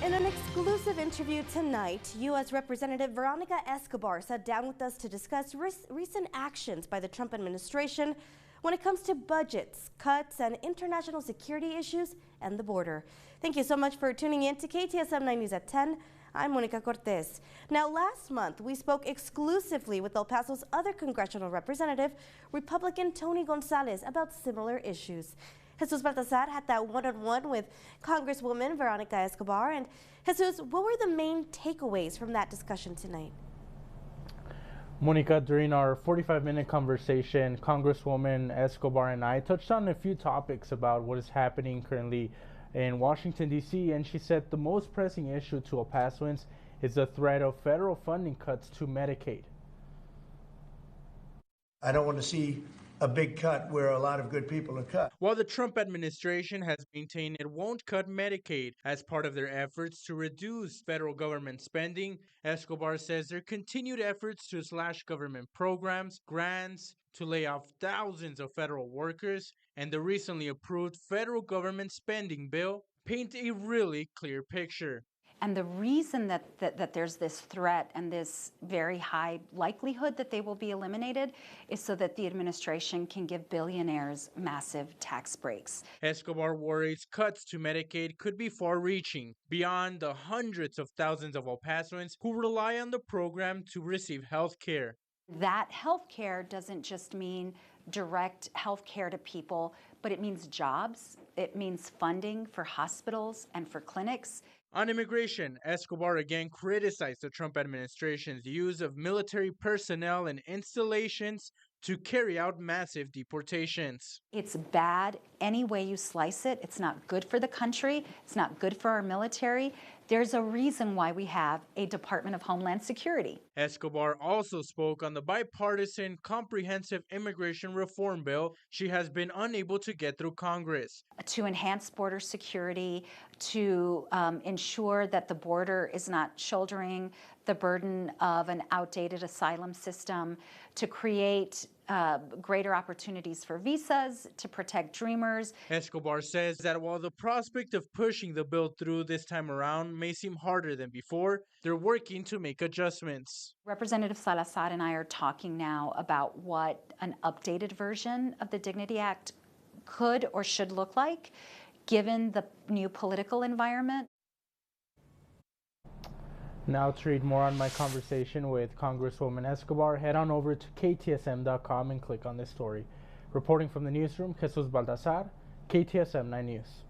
In an exclusive interview tonight, U.S. Representative Veronica Escobar sat down with us to discuss recent actions by the Trump administration when it comes to budgets, cuts, and international security issues and the border. Thank you so much for tuning in to KTSM 9 News at 10. I'm Monica Cortez. Now, last month, we spoke exclusively with El Paso's other congressional representative, Republican Tony Gonzalez, about similar issues. Jesus Baltazar had that one-on-one with Congresswoman Veronica Escobar. And Jesus, what were the main takeaways from that discussion tonight? Monica, during our 45-minute conversation, Congresswoman Escobar and I touched on a few topics about what is happening currently in Washington, D.C., and she said the most pressing issue to El Pasoans is the threat of federal funding cuts to Medicaid. I don't want to see a big cut where a lot of good people are cut. While the Trump administration has maintained it won't cut Medicaid as part of their efforts to reduce federal government spending, Escobar says their continued efforts to slash government programs, grants, to lay off thousands of federal workers, and the recently approved federal government spending bill paint a really clear picture. And the reason that there's this threat and this very high likelihood that they will be eliminated is so that the administration can give billionaires massive tax breaks. Escobar worries cuts to Medicaid could be far-reaching, beyond the hundreds of thousands of El Pasoans who rely on the program to receive health care. That health care doesn't just mean direct health care to people, but it means jobs, it means funding for hospitals and for clinics. On immigration, Escobar again criticized the Trump administration's use of military personnel and installations to carry out massive deportations. It's bad any way you slice it. It's not good for the country. It's not good for our military. There's a reason why we have a Department of Homeland Security. Escobar also spoke on the bipartisan comprehensive immigration reform bill she has been unable to get through Congress. To enhance border security, to ensure that the border is not shouldering the burden of an outdated asylum system, to create greater opportunities for visas, to protect dreamers. Escobar says that while the prospect of pushing the bill through this time around may seem harder than before, they're working to make adjustments. Representative Salazar and I are talking now about what an updated version of the Dignity Act could or should look like, given the new political environment. Now, to read more on my conversation with Congresswoman Escobar, head on over to KTSM.com and click on this story. Reporting from the newsroom, Jesus Baltazar, KTSM 9 News.